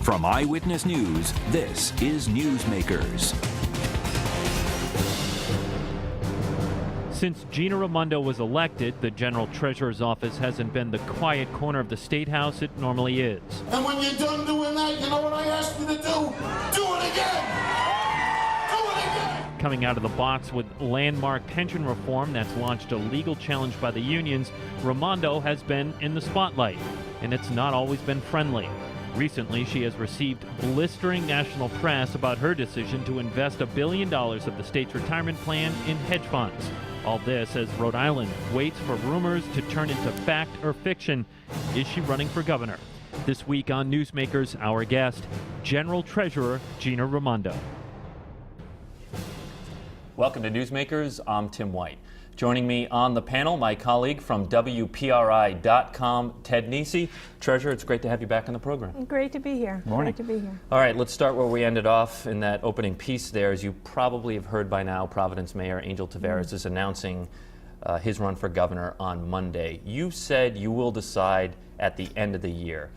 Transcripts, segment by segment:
From Eyewitness News, this is Newsmakers. Since Gina Raimondo was elected, the General Treasurer's office hasn't been the quiet corner of the State House it normally is. And when you're done doing that, you know what I asked you to do? Do it again! Do it again! Coming out of the box with landmark pension reform that's launched a legal challenge by the unions, Raimondo has been in the spotlight, and it's not always been friendly. Recently, she has received blistering national press about her decision to invest $1 billion of the state's retirement plan in hedge funds. All this as Rhode Island waits for rumors to turn into fact or fiction. Is she running for governor? This week on Newsmakers, our guest, General Treasurer Gina Raimondo. Welcome to Newsmakers. I'm Tim White. Joining me on the panel, my colleague from WPRI.com, Ted Nesi. Treasurer, it's great to have you back on the program. Great to be here. Morning. Great to be here. All right, let's start where we ended off in that opening piece there. As you probably have heard by now, Providence Mayor Angel Taveras is announcing his run for governor on Monday. You said you will decide at the end of the year.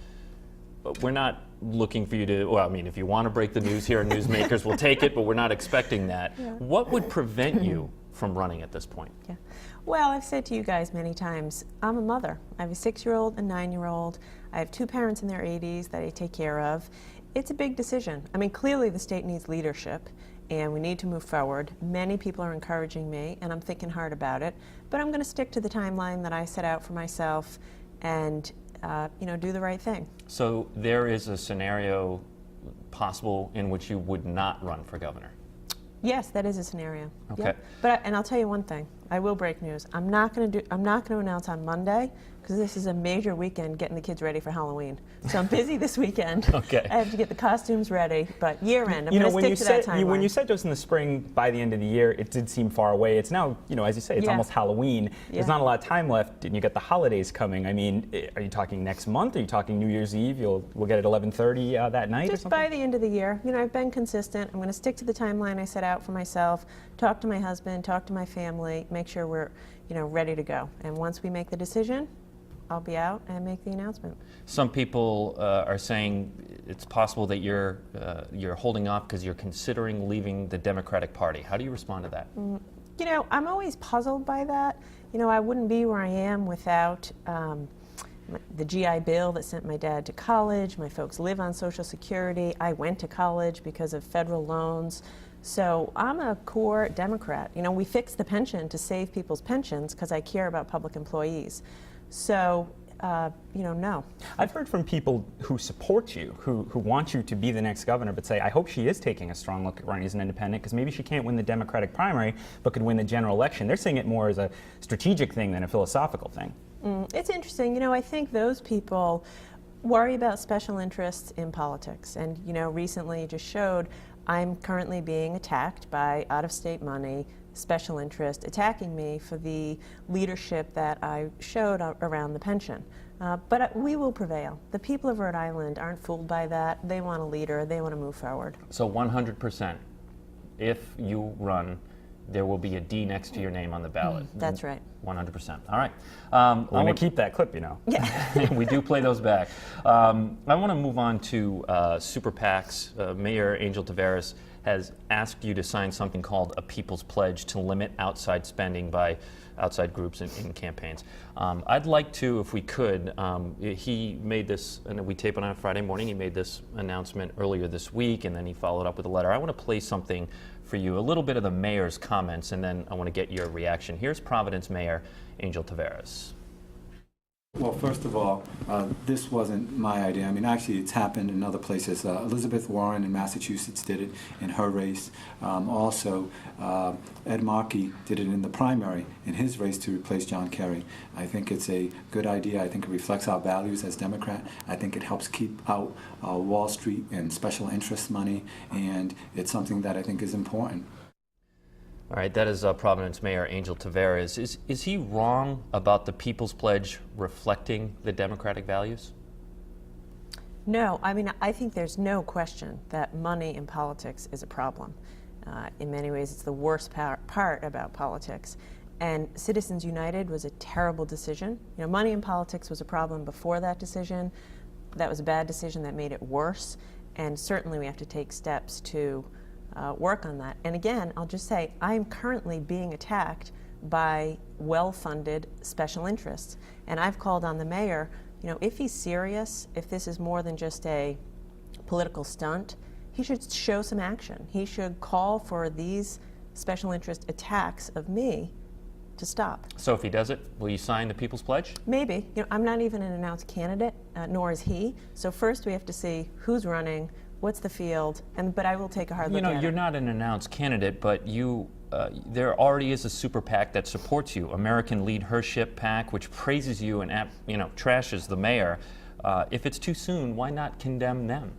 But we're not looking for you to, well, I mean, if you want to break the news here on Newsmakers, we'll take it, but we're not expecting that. Yeah. What would prevent you from running at this point? Yeah. Well, I've said to you guys many times, I'm a mother. I have a 6-year-old and 9-year-old. I have 2 parents in their 80s that I take care of. It's a big decision. I mean, clearly the state needs leadership and we need to move forward. Many people are encouraging me and I'm thinking hard about it, but I'm going to stick to the timeline that I set out for myself and do the right thing. So there is a scenario possible in which you would not run for governor? Yes, that is a scenario. Okay. Yep. But and I'll tell you one thing. I will break news. I'm not going to announce on Monday because this is a major weekend getting the kids ready for Halloween. So I'm busy this weekend. Okay. I have to get the costumes ready, but year end, I'm going to stick to that timeline. When you said just in the spring, by the end of the year, it did seem far away. It's now, as you say, it's almost Halloween. Yeah. There's not a lot of time left, and you got the holidays coming. I mean, are you talking next month? Are you talking New Year's Eve? We'll get at 11:30 that night just or something? By the end of the year. I've been consistent. I'm going to stick to the timeline I set out for myself, talk to my husband, talk to my family, make sure we're ready to go. And once we make the decision, I'll be out and make the announcement. Some people are saying it's possible that you're holding off because you're considering leaving the Democratic Party. How do you respond to that? I'm always puzzled by that. I wouldn't be where I am without the GI Bill that sent my dad to college. My folks live on Social Security. I went to college because of federal loans. So I'm a core Democrat. We fixed the pension to save people's pensions because I care about public employees. So, no. I've heard from people who support you, who want you to be the next governor, but say, I hope she is taking a strong look at running as an independent because maybe she can't win the Democratic primary, but could win the general election. They're seeing it more as a strategic thing than a philosophical thing. It's interesting. I think those people worry about special interests in politics. And, recently it just showed I'm currently being attacked by out-of-state money, special interest, attacking me for the leadership that I showed around the pension. But we will prevail. The people of Rhode Island aren't fooled by that. They want a leader. They want to move forward. So 100%, if you run, there will be a D next to your name on the ballot. That's right. 100%. All right. We're going to keep that clip, Yeah. We do play those back. I want to move on to super PACs. Mayor Angel Taveras has asked you to sign something called a People's Pledge to limit outside spending by outside groups in campaigns. I'd like to, if we could, he made this, and we tape on Friday morning, he made this announcement earlier this week, and then he followed up with a letter. I want to play something for you, a little bit of the mayor's comments, and then I want to get your reaction. Here's Providence Mayor Angel Taveras. Well, first of all, this wasn't my idea. I mean, actually, it's happened in other places. Elizabeth Warren in Massachusetts did it in her race. Also, Ed Markey did it in the primary in his race to replace John Kerry. I think it's a good idea. I think it reflects our values as Democrat. I think it helps keep out Wall Street and special interest money, and it's something that I think is important. All right, that is Providence Mayor Angel Taveras. Is he wrong about the People's Pledge reflecting the Democratic values? No, I mean, I think there's no question that money in politics is a problem. In many ways, it's the worst part about politics. And Citizens United was a terrible decision. Money in politics was a problem before that decision. That was a bad decision that made it worse. And certainly we have to take steps to work on that. And again, I'll just say, I'm currently being attacked by well-funded special interests. And I've called on the mayor, if he's serious, if this is more than just a political stunt, he should show some action. He should call for these special interest attacks of me to stop. So if he does it, will you sign the People's Pledge? Maybe. I'm not even an announced candidate, nor is he. So first we have to see who's running, what's the field, but I will take a hard look at it. You're not an announced candidate, but there already is a super PAC that supports you, American Lead Her Ship PAC, which praises you and trashes the mayor. If it's too soon, why not condemn them?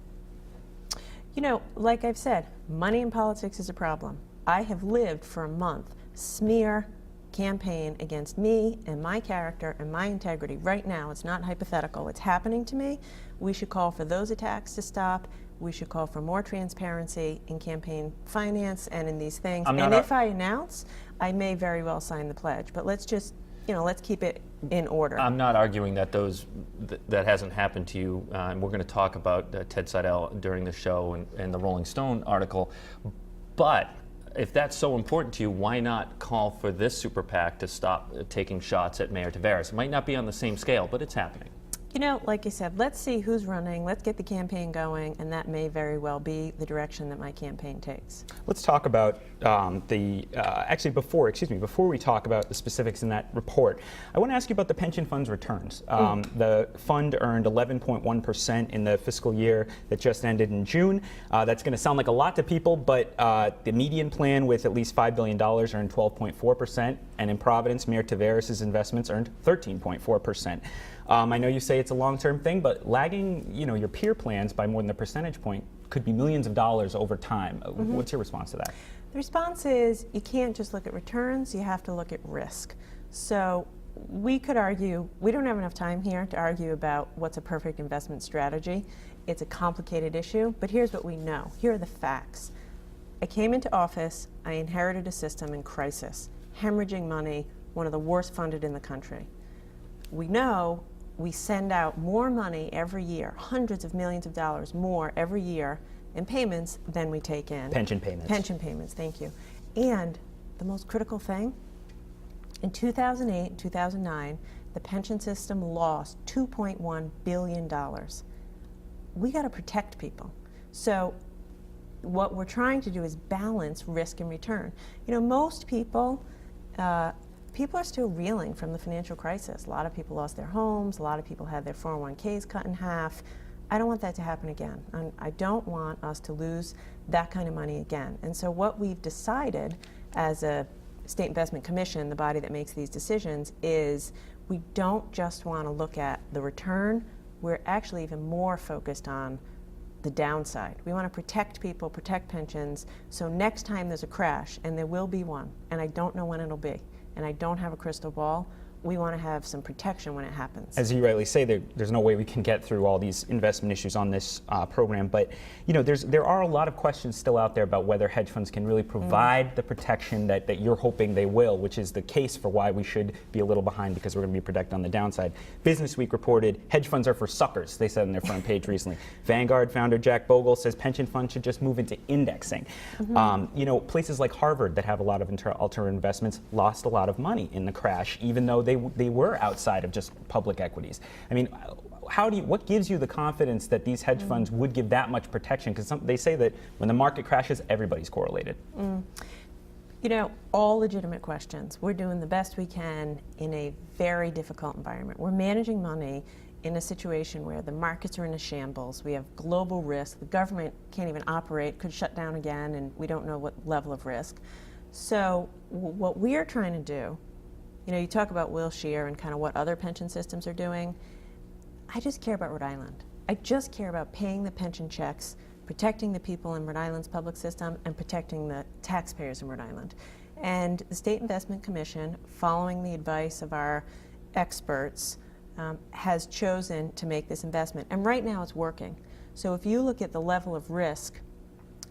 Like I've said, money in politics is a problem. I have lived for a month smear campaign against me and my character and my integrity right now. It's not hypothetical. It's happening to me. We should call for those attacks to stop. We should call for more transparency in campaign finance and in these things. And if I announce, I may very well sign the pledge. But let's just, let's keep it in order. I'm not arguing that that hasn't happened to you. And we're going to talk about Ted Seidel during the show and the Rolling Stone article. But if that's so important to you, why not call for this super PAC to stop taking shots at Mayor Taveras? It might not be on the same scale, but it's happening. Like you said, let's see who's running, let's get the campaign going, and that may very well be the direction that my campaign takes. Let's talk about before we talk about the specifics in that report, I want to ask you about the pension fund's returns. The fund earned 11.1% in the fiscal year that just ended in June. That's going to sound like a lot to people, but the median plan with at least $5 billion earned 12.4%, and in Providence, Mayor Taveras' investments earned 13.4%. I know you say it's a long-term thing, but lagging, your peer plans by more than a percentage point could be millions of dollars over time. What's your response to that? The response is you can't just look at returns, you have to look at risk. So we could argue, we don't have enough time here to argue about what's a perfect investment strategy. It's a complicated issue, but here's what we know. Here are the facts. I came into office, I inherited a system in crisis, hemorrhaging money, one of the worst funded in the country. We know we send out more money every year, hundreds of millions of dollars more every year in payments than we take in. Pension payments. Pension payments, thank you. And the most critical thing, in 2008 and 2009, the pension system lost $2.1 billion. We got to protect people. So what we're trying to do is balance risk and return. Most people, people are still reeling from the financial crisis. A lot of people lost their homes. A lot of people had their 401ks cut in half. I don't want that to happen again. I don't want us to lose that kind of money again. And so what we've decided as a State Investment Commission, the body that makes these decisions, is we don't just want to look at the return. We're actually even more focused on the downside. We want to protect people, protect pensions, so next time there's a crash, and there will be one, and I don't know when it'll be, and I don't have a crystal ball, we want to have some protection when it happens. As you rightly say, there's no way we can get through all these investment issues on this program, but there are a lot of questions still out there about whether hedge funds can really provide the protection that you're hoping they will, which is the case for why we should be a little behind, because we're going to be protected on the downside. Business Week reported hedge funds are for suckers, they said on their front page recently. Vanguard founder Jack Bogle says pension funds should just move into indexing. Places like Harvard that have a lot of alternative investments lost a lot of money in the crash, even though they were outside of just public equities. I mean, what gives you the confidence that these hedge funds would give that much protection? Because they say that when the market crashes, everybody's correlated. All legitimate questions. We're doing the best we can in a very difficult environment. We're managing money in a situation where the markets are in a shambles. We have global risk. The government can't even operate, could shut down again, and we don't know what level of risk. So what we're trying to do, you talk about Will Scheer and kind of what other pension systems are doing. I just care about Rhode Island. I just care about paying the pension checks, protecting the people in Rhode Island's public system, and protecting the taxpayers in Rhode Island. And the State Investment Commission, following the advice of our experts, has chosen to make this investment. And right now it's working. So if you look at the level of risk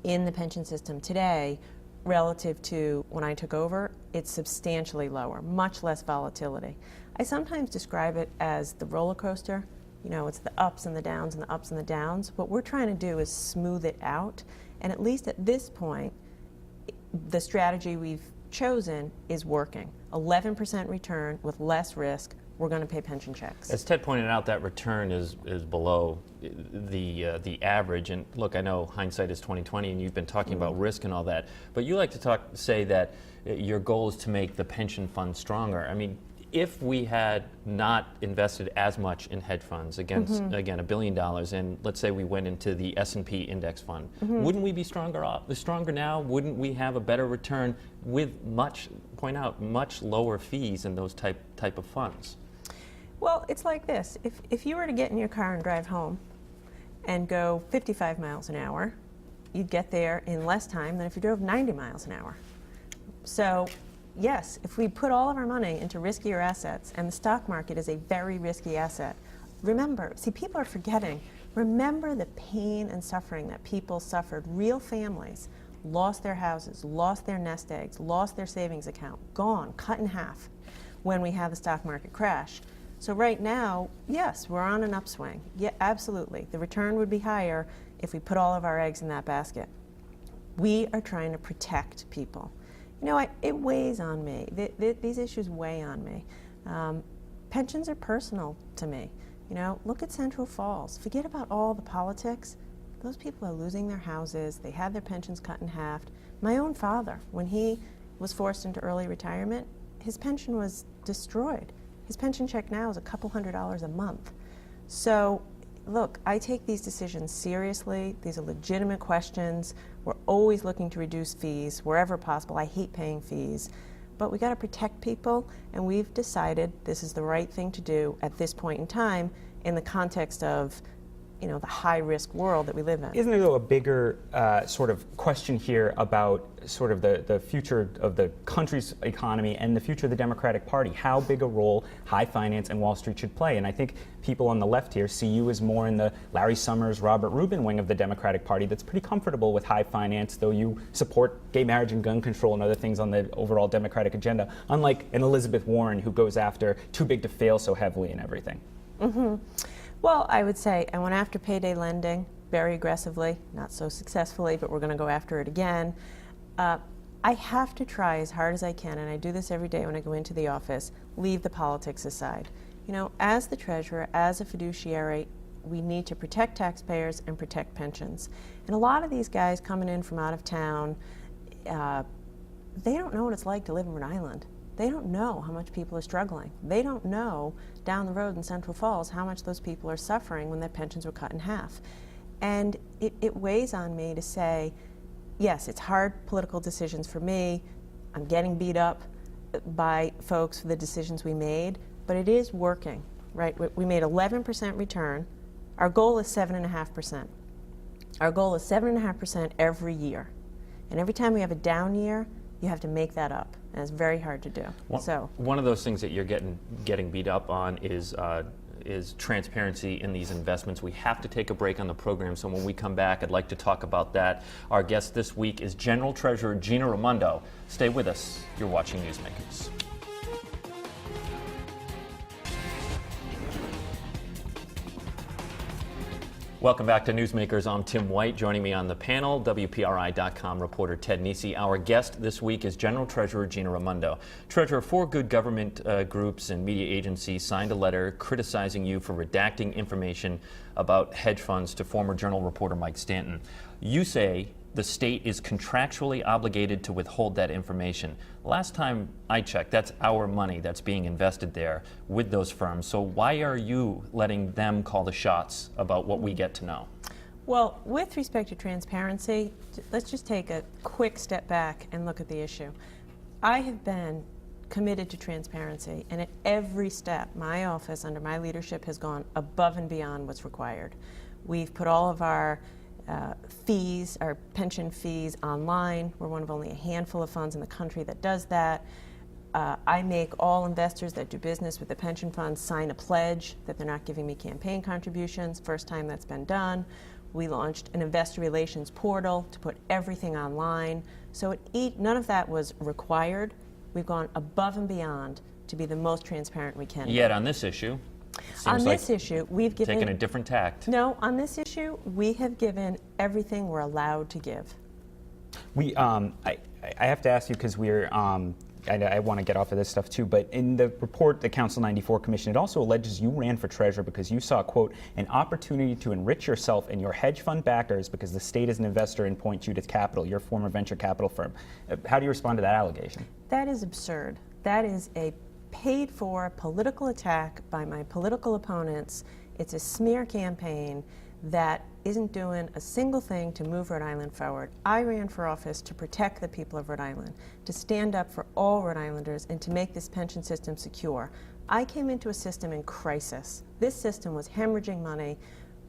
in the pension system today, relative to when I took over, it's substantially lower, much less volatility. I sometimes describe it as the roller coaster you know, it's the ups and the downs and the ups and the downs. What we're trying to do is smooth it out. And at least at this point, the strategy we've chosen is working. 11% return with less risk. We're going to pay pension checks. As Ted pointed out, that return is below the average. And look, I know hindsight is 20/20, and you've been talking about risk and all that. But you like to say that your goal is to make the pension fund stronger. I mean, if we had not invested as much in hedge funds against, again, $1 billion, and let's say we went into the S&P index fund, wouldn't we be stronger now? Wouldn't we have a better return with much lower fees in those type of funds? Well, it's like this. If you were to get in your car and drive home and go 55 miles an hour, you'd get there in less time than if you drove 90 miles an hour. So, yes, if we put all of our money into riskier assets, and the stock market is a very risky asset, remember, see, people are forgetting, remember the pain and suffering that people suffered. Real families lost their houses, lost their nest eggs, lost their savings account, gone, cut in half when we had the stock market crash. So right now, yes, we're on an upswing. Yeah, absolutely. The return would be higher if we put all of our eggs in that basket. We are trying to protect people. You know, it weighs on me. These issues weigh on me. Pensions are personal to me. You know, look at Central Falls. Forget about all the politics. Those people are losing their houses. They had their pensions cut in half. My own father, when he was forced into early retirement, his pension was destroyed. His pension check now is a couple $100s a month. So, look, I take these decisions seriously. These are legitimate questions. We're always looking to reduce fees wherever possible. I hate paying fees. But we got to protect people, and we've decided this is the right thing to do at this point in time in the context of, you know, the high-risk world that we live in. Isn't there, though, a bigger sort of question here about sort of the future of the country's economy and the future of the Democratic Party? How big a role high finance and Wall Street should play? And I think people on the left here see you as more in the Larry Summers, Robert Rubin wing of the Democratic Party that's pretty comfortable with high finance, though you support gay marriage and gun control and other things on the overall Democratic agenda, unlike an Elizabeth Warren who goes after too big to fail so heavily and everything. Well, I would say I went after payday lending very aggressively, not so successfully, but we're going to go after it again. I have to try as hard as I can, and I do this every day when I go into the office, leave the politics aside. You know, as the treasurer, as a fiduciary, we need to protect taxpayers and protect pensions. And a lot of these guys coming in from out of town, they don't know what it's like to live in Rhode Island. They don't know how much people are struggling. They don't know down the road in Central Falls how much those people are suffering when their pensions were cut in half. And it weighs on me to say, yes, it's hard political decisions for me. I'm getting beat up by folks for the decisions we made, but it is working, right? We made 11% return. Our goal is 7.5%. Our goal is 7.5% every year. And every time we have a down year, you have to make that up, and it's very hard to do. One of those things that you're getting beat up on is transparency in these investments. We have to take a break on the program, so when we come back, I'd like to talk about that. Our guest this week is General Treasurer Gina Raimondo. Stay with us. You're watching Newsmakers. Welcome back to Newsmakers. I'm Tim White. Joining me on the panel, WPRI.com reporter Ted Nesi. Our guest this week is General Treasurer Gina Raimondo. Treasurer, 4 good government groups and media agencies signed a letter criticizing you for redacting information about hedge funds to former Journal reporter Mike Stanton. You say the state is contractually obligated to withhold that information. Last time I checked, that's our money that's being invested there with those firms. So why are you letting them call the shots about what we get to know? Well, with respect to transparency, let's just take a quick step back and look at the issue. I have been committed to transparency, and at every step, my office under my leadership has gone above and beyond what's required. We've put all of our fees, our pension fees, online. We're one of only a handful of funds in the country that does that. I make all investors that do business with the pension funds sign a pledge that they're not giving me campaign contributions. First time that's been done. We launched an investor relations portal to put everything online. So none of that was required. We've gone above and beyond to be the most transparent we can. Yet on this issue, On Seems like this issue, we've given... taking a different tact. No, on this issue, we have given everything we're allowed to give. We, I have to ask you because we're, I want to get off of this stuff too, but in the report, the Council 94 Commission, it also alleges you ran for treasurer because you saw, quote, an opportunity to enrich yourself and your hedge fund backers because the state is an investor in Point Judith Capital, your former venture capital firm. How do you respond to that allegation? That is absurd. That is a paid-for political attack by my political opponents. It's a smear campaign that isn't doing a single thing to move Rhode Island forward. I ran for office to protect the people of Rhode Island, to stand up for all Rhode Islanders, and to make this pension system secure. I came into a system in crisis. This system was hemorrhaging money.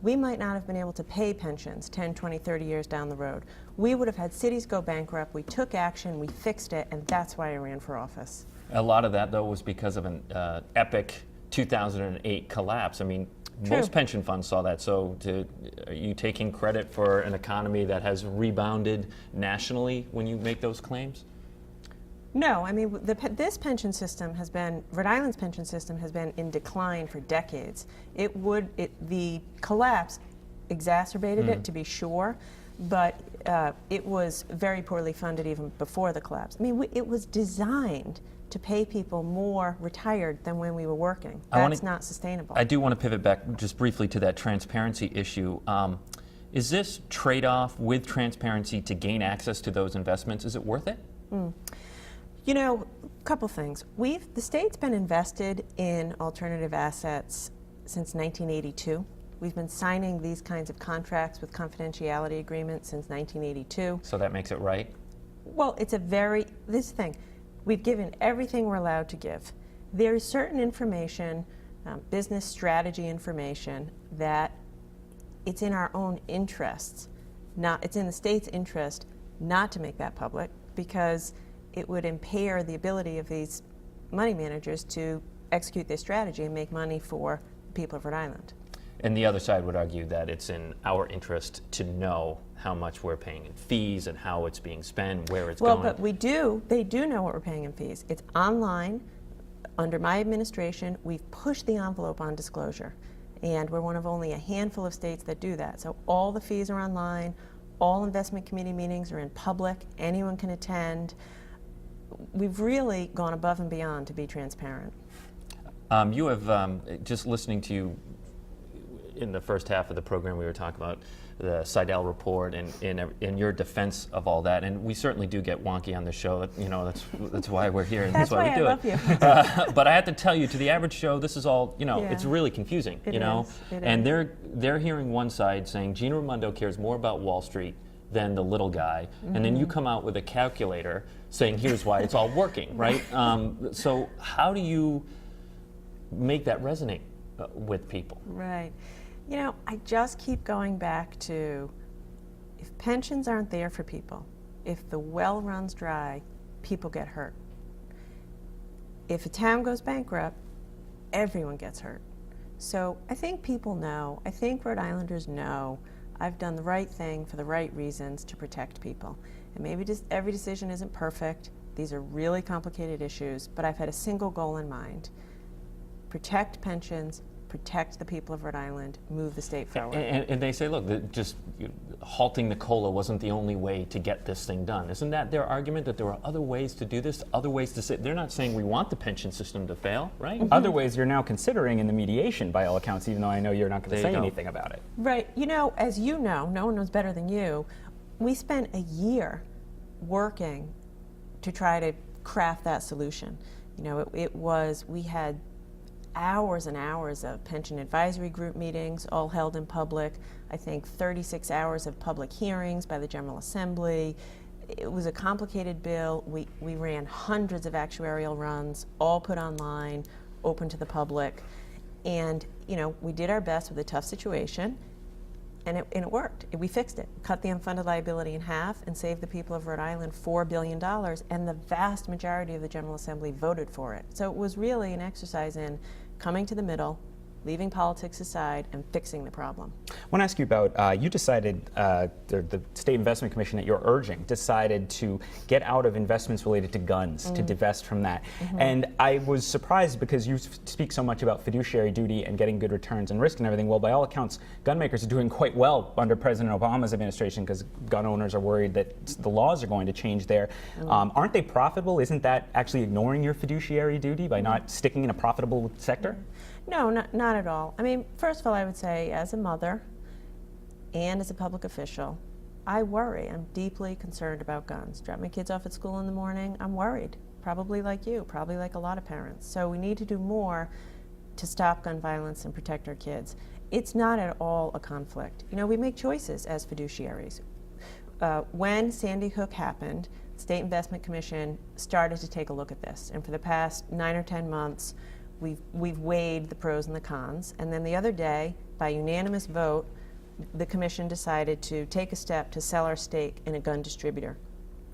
We might not have been able to pay pensions 10, 20, 30 years down the road. We would have had cities go bankrupt. We took action, we fixed it, and that's why I ran for office. A lot of that, though, was because of an epic 2008 collapse. I mean, True. most pension funds saw that. So are you taking credit for an economy that has rebounded nationally when you make those claims? No, I mean, this pension system has been, Rhode Island's pension system has been in decline for decades. The collapse exacerbated it, to be sure, but it was very poorly funded even before the collapse. I mean, it was designed to pay people more retired than when we were working. That's not sustainable. I do want to pivot back just briefly to that transparency issue. Is this trade-off with transparency to gain access to those investments, is it worth it? You know, a couple things. The state's been invested in alternative assets since 1982. We've been signing these kinds of contracts with confidentiality agreements since 1982. So that makes it right? Well, this thing, we've given everything we're allowed to give. There is certain information, business strategy information, that it's in our own interests, it's in the state's interest not to make that public, because it would impair the ability of these money managers to execute their strategy and make money for the people of Rhode Island. And the other side would argue that it's in our interest to know how much we're paying in fees and how it's being spent, where it's going. Well, but they do know what we're paying in fees. It's online. Under my administration, we've pushed the envelope on disclosure, and we're one of only a handful of states that do that. So all the fees are online, all investment committee meetings are in public, anyone can attend. We've really gone above and beyond to be transparent. You have, just listening to you in the first half of the program, we were talking about the Seidel report and your defense of all that, and we certainly do get wonky on the show. You know, that's why we're here, and that's why we do it. You. But I have to tell you, to the average Joe, this is all, it's really confusing. It and is. they're hearing one side saying Gina Raimondo cares more about Wall Street than the little guy, and then you come out with a calculator saying here's why it's all working, right? So how do you make that resonate with people? Right. You know, I just keep going back to, if pensions aren't there for people, if the well runs dry, people get hurt. If a town goes bankrupt, everyone gets hurt. So I think people know, I think Rhode Islanders know, I've done the right thing for the right reasons to protect people. And maybe just every decision isn't perfect. These are really complicated issues, but I've had a single goal in mind: protect pensions, protect the people of Rhode Island, move the state forward. And they say, look, just halting the COLA wasn't the only way to get this thing done. Isn't that their argument, that there are other ways to do this, other ways to say? They're not saying we want the pension system to fail, right? Other ways you're now considering in the mediation, by all accounts, even though I know you're not going to say anything about it. Right. You know, as you know, no one knows better than you, we spent a year working to try to craft that solution. You know, we had hours and hours of pension advisory group meetings, all held in public. I think 36 hours of public hearings by the General Assembly. It was a complicated bill. We ran hundreds of actuarial runs, all put online, open to the public. And, you know, we did our best with a tough situation, and it worked. We fixed it. Cut the unfunded liability in half and saved the people of Rhode Island $4 billion, and the vast majority of the General Assembly voted for it. So it was really an exercise in coming to the middle, leaving politics aside and fixing the problem. I want to ask you about, you decided, the State Investment Commission that you're urging decided to get out of investments related to guns, to divest from that. And I was surprised because you speak so much about fiduciary duty and getting good returns and risk and everything. Well, by all accounts, gun makers are doing quite well under President Obama's administration because gun owners are worried that the laws are going to change there. Aren't they profitable? Isn't that actually ignoring your fiduciary duty by not sticking in a profitable sector? No, not at all. I mean, first of all, I would say as a mother and as a public official, I worry. I'm deeply concerned about guns. Drop my kids off at school in the morning, I'm worried. Probably like you, probably like a lot of parents. So we need to do more to stop gun violence and protect our kids. It's not at all a conflict. You know, we make choices as fiduciaries. When Sandy Hook happened, the State Investment Commission started to take a look at this. And for the past 9 or 10 months, we've weighed the pros and the cons. And then the other day, by unanimous vote, the commission decided to take a step to sell our stake in a gun distributor.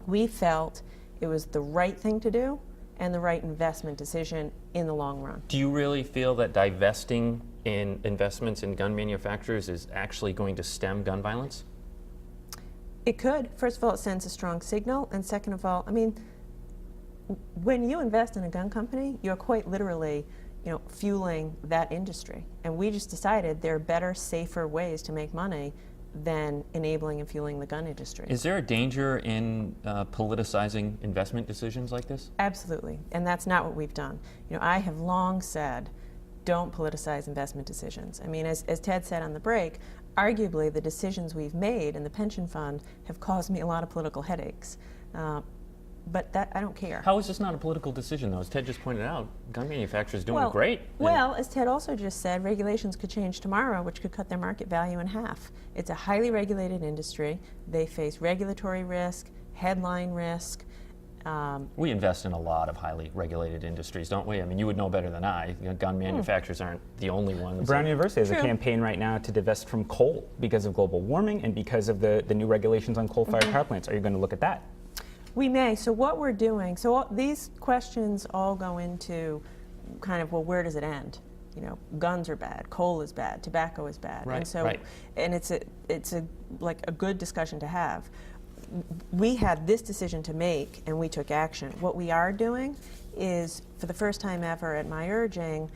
We felt it was the right thing to do and the right investment decision in the long run. Do you really feel that divesting in investments in gun manufacturers is actually going to stem gun violence? It could. First of all, it sends a strong signal. And second of all, I mean, when you invest in a gun company, you're quite literally, you know, fueling that industry. And we just decided there are better, safer ways to make money than enabling and fueling the gun industry. Is there a danger in politicizing investment decisions like this? Absolutely. And that's not what we've done. You know, I have long said, don't politicize investment decisions. I mean, as Ted said on the break, arguably the decisions we've made in the pension fund have caused me a lot of political headaches. But that, I don't care. How is this not a political decision, though? As Ted just pointed out, gun manufacturers doing great. Well, as Ted also just said, regulations could change tomorrow, which could cut their market value in half. It's a highly regulated industry. They face regulatory risk, headline risk. We invest in a lot of highly regulated industries, don't we? I mean, you would know better than I. You know, gun manufacturers aren't the only ones. Brown University has True. a campaign right now to divest from coal because of global warming and because of the new regulations on coal-fired power plants. Are you going to look at that? We may. So what we're doing, these questions all go into kind of, well, where does it end? You know, guns are bad, coal is bad, tobacco is bad. Right, and so, right. and it's like a good discussion to have. We had this decision to make and we took action. What we are doing is, for the first time ever at my urging,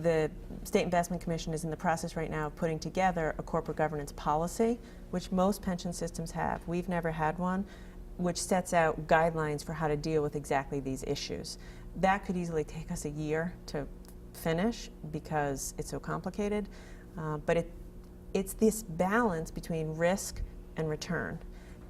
the State Investment Commission is in the process right now of putting together a corporate governance policy, which most pension systems have. We've never had one, which sets out guidelines for how to deal with exactly these issues. That could easily take us a year to finish because it's so complicated, but it's this balance between risk and return.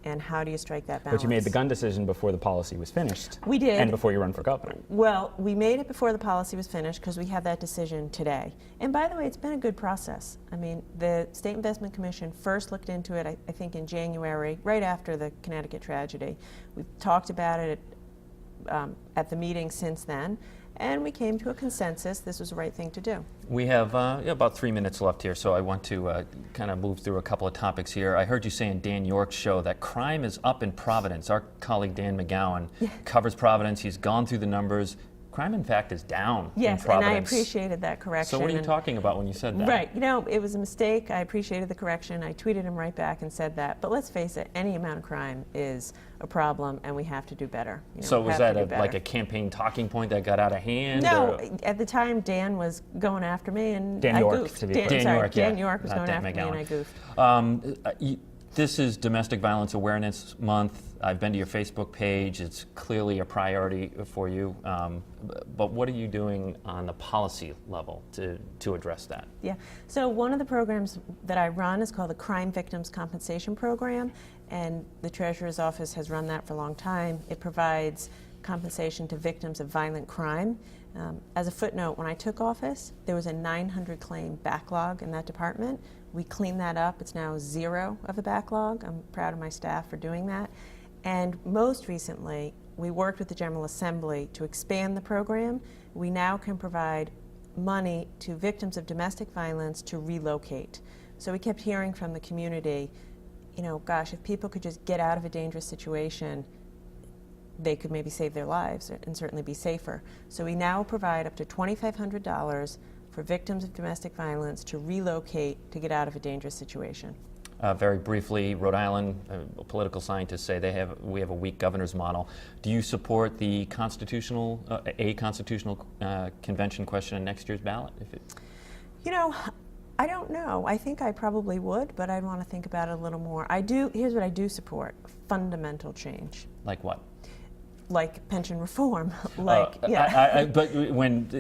And how do you strike that balance? But you made the gun decision before the policy was finished. We did. And before you run for governor. Well, we made it before the policy was finished because we had that decision today. And by the way, it's been a good process. I mean, the State Investment Commission first looked into it, I think, in January, right after the Connecticut tragedy. We've talked about it at the meeting since then, and we came to a consensus this was the right thing to do. We have about 3 minutes left here, so I want to kind of move through a couple of topics here. I heard you say in Dan York's show that crime is up in Providence. Our colleague Dan McGowan covers Providence. He's gone through the numbers. Crime, in fact, is down in Providence. Yes, and I appreciated that correction. So what are you talking about when you said that? Right. You know, it was a mistake. I appreciated the correction. I tweeted him right back and said that. But let's face it, any amount of crime is a problem, and we have to do better. You know, so was that like a campaign talking point that got out of hand? No. Or? At the time, Dan was going after me, and Dan I York, goofed. to be clear. Dan York was going after me, and I goofed. This is Domestic Violence Awareness Month. I've been to your Facebook page. It's clearly a priority for you. But what are you doing on the policy level to address that? Yeah. So one of the programs that I run is called the Crime Victims Compensation Program, and the Treasurer's Office has run that for a long time. It provides compensation to victims of violent crime. As a footnote, when I took office, there was a 900 claim backlog in that department. We cleaned that up. It's now 0 of a backlog. I'm proud of my staff for doing that. And most recently, we worked with the General Assembly to expand the program. We now can provide money to victims of domestic violence to relocate. So we kept hearing from the community, you know, gosh, if people could just get out of a dangerous situation, they could maybe save their lives and certainly be safer. So we now provide up to $2,500 for victims of domestic violence to relocate to get out of a dangerous situation. Very briefly, Rhode Island political scientists say we have a weak governor's model. Do you support the constitutional convention question on next year's ballot? You know, I don't know. I think I probably would, but I'd want to think about it a little more. Here's what I do support: fundamental change. Like what? Like pension reform. But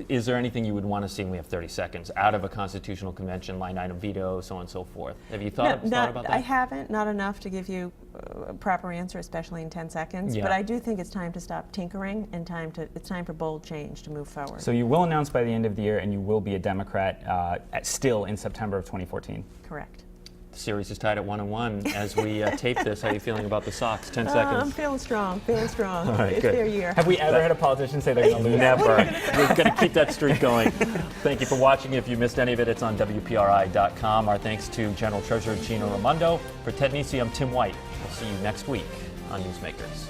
is there anything you would want to see? And we have 30 seconds out of a constitutional convention, line item veto, so on and so forth. Have you thought about that? I haven't. Not enough to give you a proper answer, especially in 10 seconds. Yeah. But I do think it's time to stop tinkering and it's time for bold change to move forward. So you will announce by the end of the year, and you will be a Democrat still in September of 2014. Correct. The series is tied at 1-1 as we tape this. How are you feeling about the Sox? 10 seconds. I'm feeling strong. All right, it's good. their year. Have we ever had a politician say they're going to lose? Never. We're going to keep that streak going. Thank you for watching. If you missed any of it, it's on WPRI.com. Our thanks to General Treasurer Gina Raimondo. For Ted Nesi, I'm Tim White. We'll see you next week on Newsmakers.